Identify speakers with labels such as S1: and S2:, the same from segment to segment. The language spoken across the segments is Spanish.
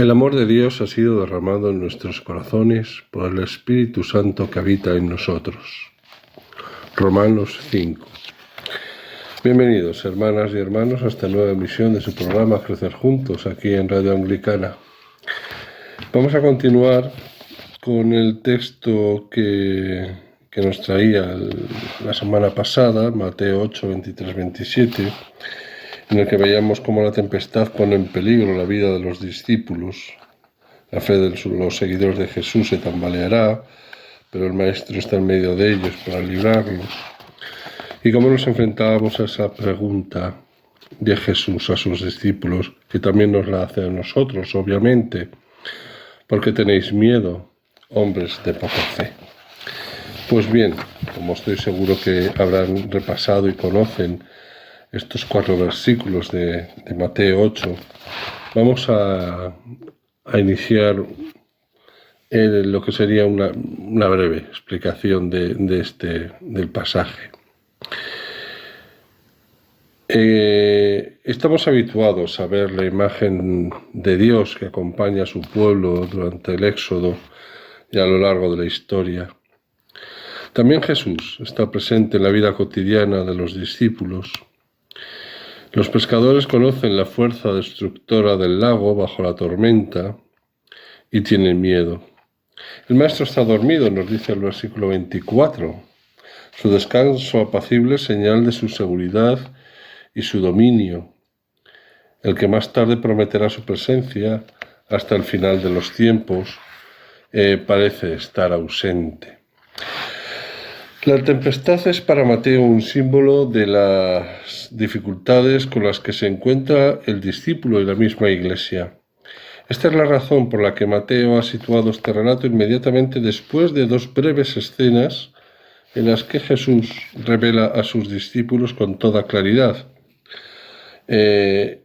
S1: El amor de Dios ha sido derramado en nuestros corazones por el Espíritu Santo que habita en nosotros. Romanos 5. Bienvenidos, hermanas y hermanos, a esta nueva emisión de su programa Crecer Juntos, aquí en Radio Anglicana. Vamos a continuar con el texto que nos traía la semana pasada, Mateo 8, 23, 27, en el que veíamos cómo la tempestad pone en peligro la vida de los discípulos. La fe de los seguidores de Jesús se tambaleará, pero el Maestro está en medio de ellos para librarlos. Y cómo nos enfrentábamos a esa pregunta de Jesús a sus discípulos, que también nos la hace a nosotros, obviamente. ¿Por qué tenéis miedo, hombres de poca fe? Pues bien, como estoy seguro que habrán repasado y conocen estos 4 versículos de Mateo 8, vamos a iniciar lo que sería una breve explicación del pasaje. Estamos habituados a ver la imagen de Dios que acompaña a su pueblo durante el Éxodo y a lo largo de la historia. También Jesús está presente en la vida cotidiana de los discípulos. Los pescadores conocen la fuerza destructora del lago bajo la tormenta y tienen miedo. El Maestro está dormido, nos dice el versículo 24. Su descanso apacible es señal de su seguridad y su dominio, el que más tarde prometerá su presencia hasta el final de los tiempos, parece estar ausente. La tempestad es para Mateo un símbolo de las dificultades con las que se encuentra el discípulo y la misma Iglesia. Esta es la razón por la que Mateo ha situado este relato inmediatamente después de 2 breves escenas en las que Jesús revela a sus discípulos con toda claridad y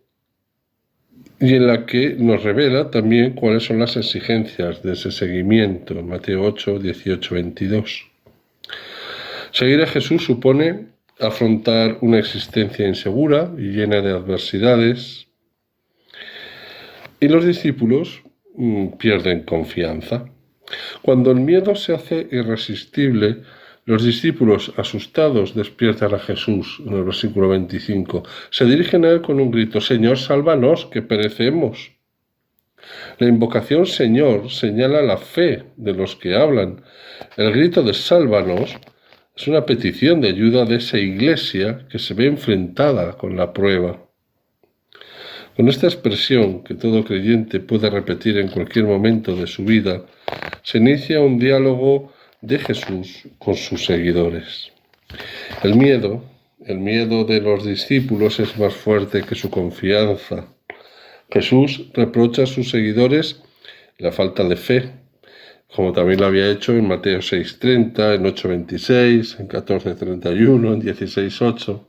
S1: en la que nos revela también cuáles son las exigencias de ese seguimiento, en Mateo 8, 18, 22. Seguir a Jesús supone afrontar una existencia insegura y llena de adversidades, y los discípulos pierden confianza. Cuando el miedo se hace irresistible, los discípulos, asustados, despiertan a Jesús, en el versículo 25. Se dirigen a él con un grito: «Señor, sálvanos, que perecemos». La invocación Señor señala la fe de los que hablan. El grito de «sálvanos» es una petición de ayuda de esa Iglesia que se ve enfrentada con la prueba. Con esta expresión, que todo creyente puede repetir en cualquier momento de su vida, se inicia un diálogo de Jesús con sus seguidores. El miedo de los discípulos es más fuerte que su confianza. Jesús reprocha a sus seguidores la falta de fe, como también lo había hecho en Mateo 6:30, en 8:26, en 14:31, en 16:8.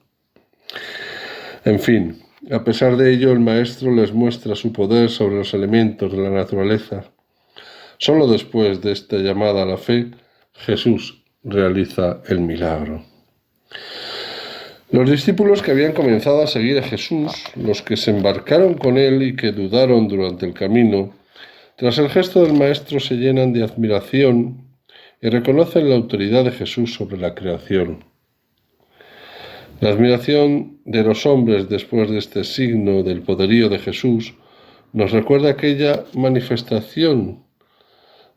S1: En fin, a pesar de ello, el Maestro les muestra su poder sobre los elementos de la naturaleza. Solo después de esta llamada a la fe, Jesús realiza el milagro. Los discípulos que habían comenzado a seguir a Jesús, los que se embarcaron con él y que dudaron durante el camino, tras el gesto del Maestro se llenan de admiración y reconocen la autoridad de Jesús sobre la creación. La admiración de los hombres después de este signo del poderío de Jesús nos recuerda aquella manifestación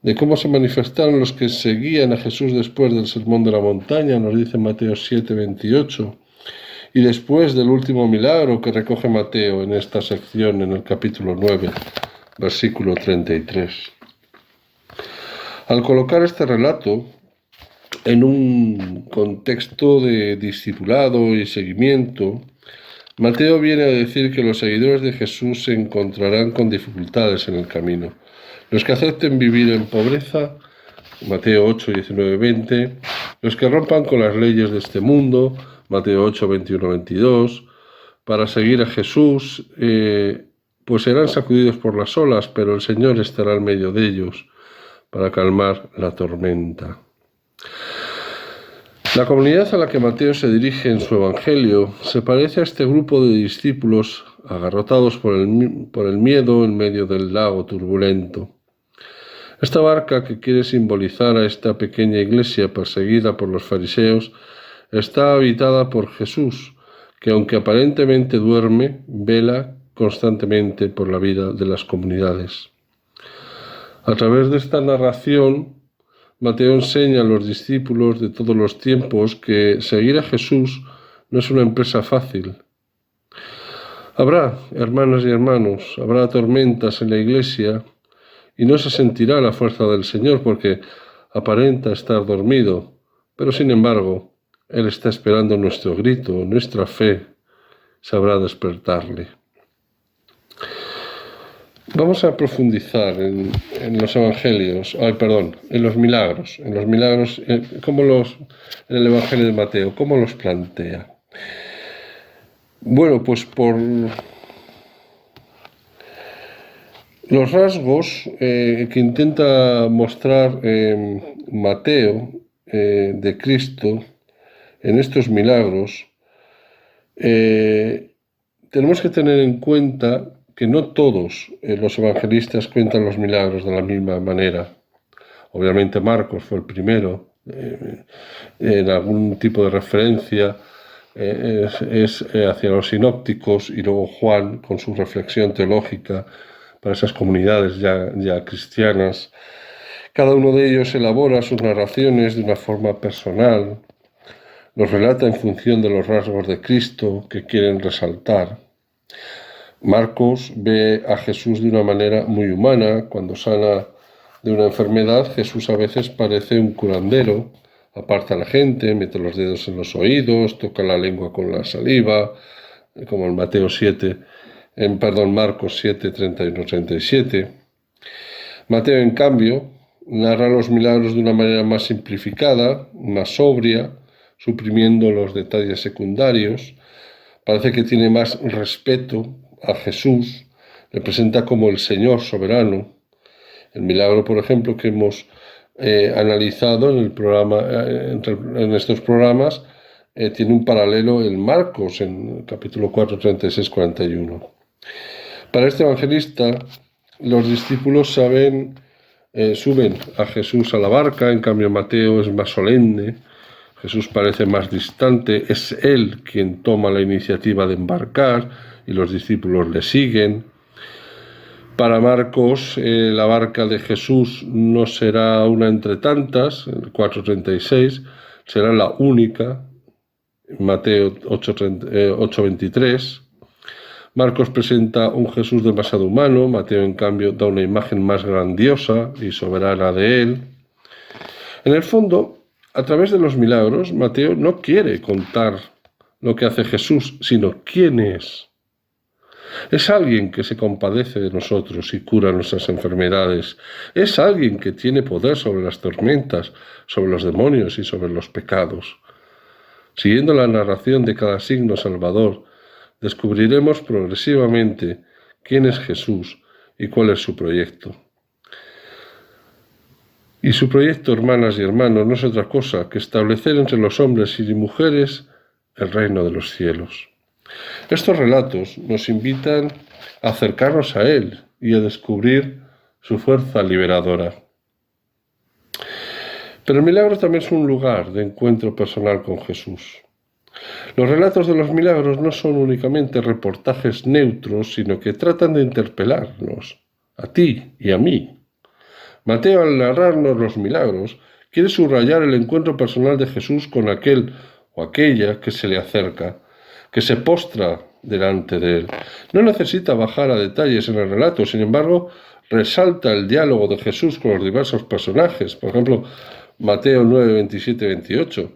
S1: de cómo se manifestaron los que seguían a Jesús después del Sermón de la Montaña, nos dice Mateo 7:28, y después del último milagro que recoge Mateo en esta sección, en el capítulo 9, versículo 33. Al colocar este relato en un contexto de discipulado y seguimiento, Mateo viene a decir que los seguidores de Jesús se encontrarán con dificultades en el camino. Los que acepten vivir en pobreza, Mateo 8, 19, 20, los que rompan con las leyes de este mundo, Mateo 8, 21, 22, para seguir a Jesús, pues serán sacudidos por las olas, pero el Señor estará en medio de ellos para calmar la tormenta. La comunidad a la que Mateo se dirige en su Evangelio se parece a este grupo de discípulos agarrotados por el miedo en medio del lago turbulento. Esta barca que quiere simbolizar a esta pequeña iglesia perseguida por los fariseos está habitada por Jesús, que aunque aparentemente duerme, vela constantemente por la vida de las comunidades. A través de esta narración, Mateo enseña a los discípulos de todos los tiempos que seguir a Jesús no es una empresa fácil. Habrá, hermanas y hermanos, habrá tormentas en la iglesia y no se sentirá la fuerza del Señor porque aparenta estar dormido, pero sin embargo, Él está esperando nuestro grito, nuestra fe sabrá despertarle. Vamos a profundizar en los evangelios, en los milagros, en el Evangelio de Mateo, ¿cómo los plantea? Bueno, pues por los rasgos que intenta mostrar Mateo de Cristo en estos milagros, tenemos que tener en cuenta que no todos los evangelistas cuentan los milagros de la misma manera. Obviamente Marcos fue el primero, en algún tipo de referencia es hacia los sinópticos, y luego Juan con su reflexión teológica para esas comunidades ya cristianas. Cada uno de ellos elabora sus narraciones de una forma personal, los relata en función de los rasgos de Cristo que quieren resaltar. Marcos ve a Jesús de una manera muy humana. Cuando sana de una enfermedad, Jesús a veces parece un curandero, aparta a la gente, mete los dedos en los oídos, toca la lengua con la saliva, como en Marcos 7, 31-37. Mateo, en cambio, narra los milagros de una manera más simplificada, más sobria, suprimiendo los detalles secundarios. Parece que tiene más respeto a Jesús, le presenta como el Señor soberano. El milagro, por ejemplo, que hemos analizado en estos programas, tiene un paralelo en Marcos, en capítulo 4, 36-41. Para este evangelista, los discípulos suben a Jesús a la barca, en cambio Mateo es más solemne. Jesús parece más distante, es Él quien toma la iniciativa de embarcar y los discípulos le siguen. Para Marcos, la barca de Jesús no será una entre tantas, el 4:36, será la única, Mateo 8:23. Marcos presenta un Jesús demasiado humano, Mateo en cambio da una imagen más grandiosa y soberana de Él. En el fondo, a través de los milagros, Mateo no quiere contar lo que hace Jesús, sino quién es. Es alguien que se compadece de nosotros y cura nuestras enfermedades. Es alguien que tiene poder sobre las tormentas, sobre los demonios y sobre los pecados. Siguiendo la narración de cada signo salvador, descubriremos progresivamente quién es Jesús y cuál es su proyecto. Y su proyecto, hermanas y hermanos, no es otra cosa que establecer entre los hombres y mujeres el reino de los cielos. Estos relatos nos invitan a acercarnos a Él y a descubrir su fuerza liberadora. Pero el milagro también es un lugar de encuentro personal con Jesús. Los relatos de los milagros no son únicamente reportajes neutros, sino que tratan de interpelarnos, a ti y a mí. Mateo, al narrarnos los milagros, quiere subrayar el encuentro personal de Jesús con aquel o aquella que se le acerca, que se postra delante de él. No necesita bajar a detalles en el relato, sin embargo, resalta el diálogo de Jesús con los diversos personajes. Por ejemplo, Mateo 9, 27, 28.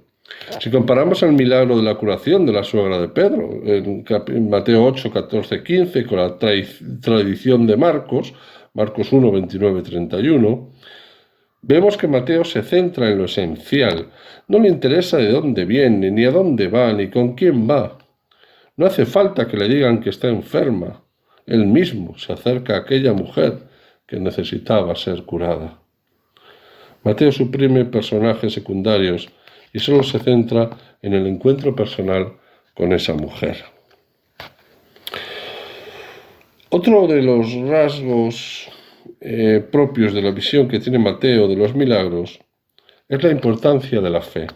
S1: Si comparamos el milagro de la curación de la suegra de Pedro, en Mateo 8, 14, 15, con la tradición de Marcos 1, 29, 31, vemos que Mateo se centra en lo esencial. No le interesa de dónde viene, ni a dónde va, ni con quién va. No hace falta que le digan que está enferma. Él mismo se acerca a aquella mujer que necesitaba ser curada. Mateo suprime personajes secundarios y solo se centra en el encuentro personal con esa mujer. Otro de los rasgos propios de la visión que tiene Mateo de los milagros es la importancia de la fe.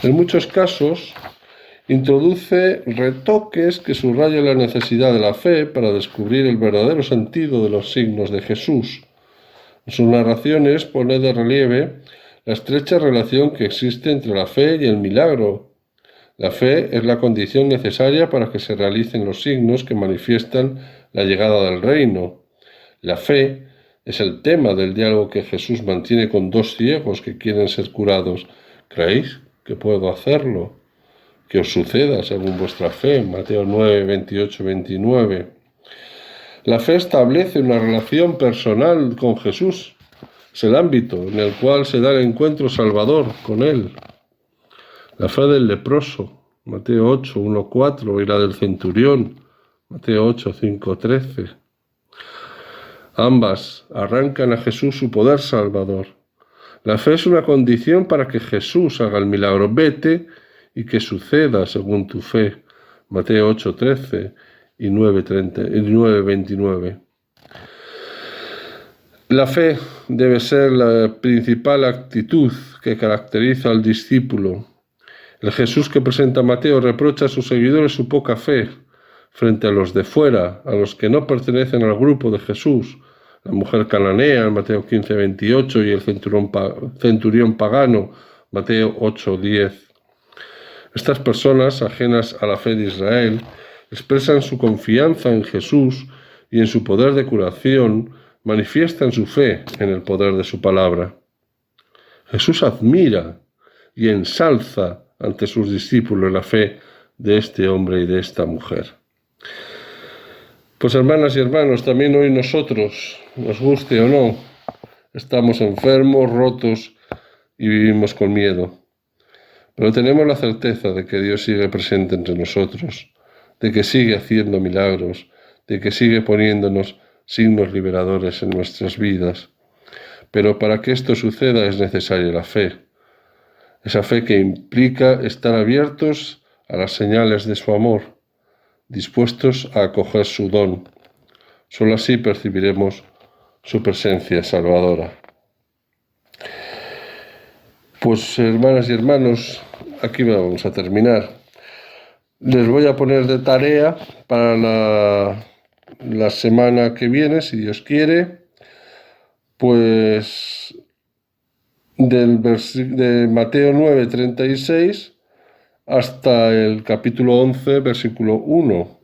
S1: En muchos casos introduce retoques que subrayan la necesidad de la fe para descubrir el verdadero sentido de los signos de Jesús. En sus narraciones pone de relieve la estrecha relación que existe entre la fe y el milagro. La fe es la condición necesaria para que se realicen los signos que manifiestan la llegada del reino. La fe es el tema del diálogo que Jesús mantiene con dos ciegos que quieren ser curados. ¿Creéis que puedo hacerlo? Que os suceda según vuestra fe. Mateo 9, 28, 29. La fe establece una relación personal con Jesús. Es el ámbito en el cual se da el encuentro salvador con Él. La fe del leproso, Mateo 8, 1, 4, y la del centurión, Mateo 8, 5, 13. Ambas arrancan a Jesús su poder salvador. La fe es una condición para que Jesús haga el milagro. Vete y que suceda según tu fe. Mateo 8, 13 y 9, 29. La fe debe ser la principal actitud que caracteriza al discípulo. El Jesús que presenta Mateo reprocha a sus seguidores su poca fe frente a los de fuera, a los que no pertenecen al grupo de Jesús. La mujer cananea, Mateo 15, 28, y el centurión pagano, Mateo 8, 10. Estas personas, ajenas a la fe de Israel, expresan su confianza en Jesús y en su poder de curación, manifiestan su fe en el poder de su palabra. Jesús admira y ensalza ante sus discípulos la fe de este hombre y de esta mujer. Pues hermanas y hermanos, también hoy nosotros, nos guste o no, estamos enfermos, rotos y vivimos con miedo. Pero tenemos la certeza de que Dios sigue presente entre nosotros, de que sigue haciendo milagros, de que sigue poniéndonos signos liberadores en nuestras vidas. Pero para que esto suceda es necesaria la fe. Esa fe que implica estar abiertos a las señales de su amor, dispuestos a acoger su don. Solo así percibiremos su presencia salvadora. Pues hermanas y hermanos, aquí vamos a terminar. Les voy a poner de tarea para la semana que viene, si Dios quiere, pues de Mateo 9, 36 hasta el capítulo 11, versículo 1.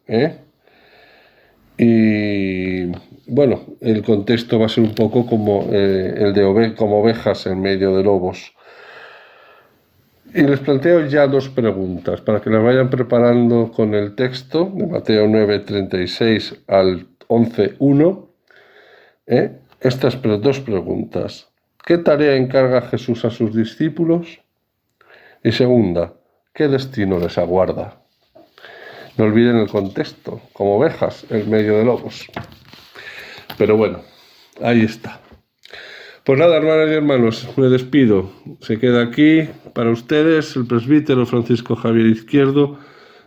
S1: Y bueno, el contexto va a ser un poco como el de como ovejas en medio de lobos. Y les planteo ya dos preguntas para que las vayan preparando con el texto de Mateo 9, 36 al 11, 1. Estas dos preguntas. ¿Qué tarea encarga Jesús a sus discípulos? Y segunda, ¿qué destino les aguarda? No olviden el contexto, como ovejas en medio de lobos. Pero bueno, ahí está. Pues nada, hermanas y hermanos, me despido. Se queda aquí para ustedes el presbítero Francisco Javier Izquierdo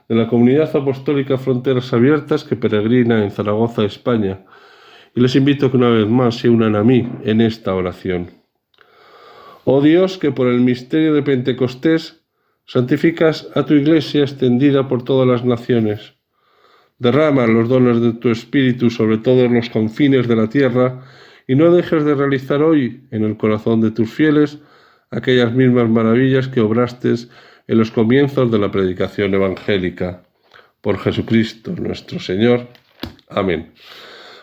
S1: de la Comunidad Apostólica Fronteras Abiertas que peregrina en Zaragoza, España. Y les invito a que una vez más se unan a mí en esta oración. Oh Dios, que por el misterio de Pentecostés santificas a tu Iglesia extendida por todas las naciones. Derrama los dones de tu Espíritu sobre todos los confines de la tierra y no dejes de realizar hoy en el corazón de tus fieles aquellas mismas maravillas que obraste en los comienzos de la predicación evangélica. Por Jesucristo nuestro Señor. Amén.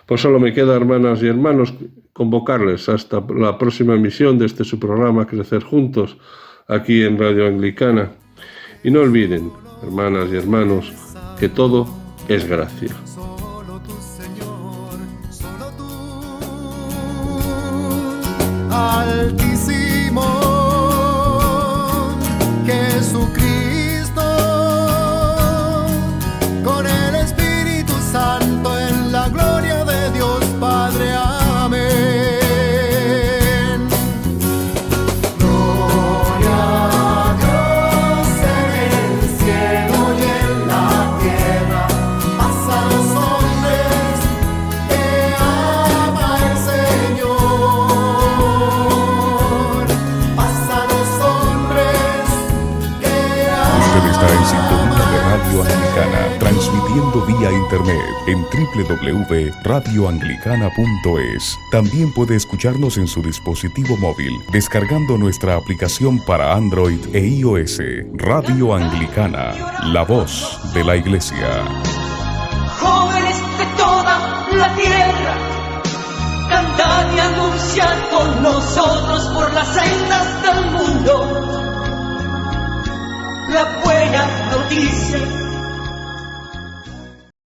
S1: Pues solo me queda, hermanas y hermanos, convocarles hasta la próxima emisión de su programa Crecer Juntos, aquí en Radio Anglicana. Y no olviden, hermanas y hermanos, que todo es gracia.
S2: Solo tú, Señor, solo tú, Altísimo Jesucristo, con el Espíritu Santo en la gloria de Dios Padre. Amén. Gloria a
S3: está en sintonía de Radio Anglicana, transmitiendo vía internet en www.radioanglicana.es. También puede escucharnos en su dispositivo móvil, descargando nuestra aplicación para Android e iOS. Radio Anglicana, la voz de la Iglesia.
S4: Jóvenes de toda la tierra, cantad y anunciad con nosotros por las sendas del mundo la buena noticia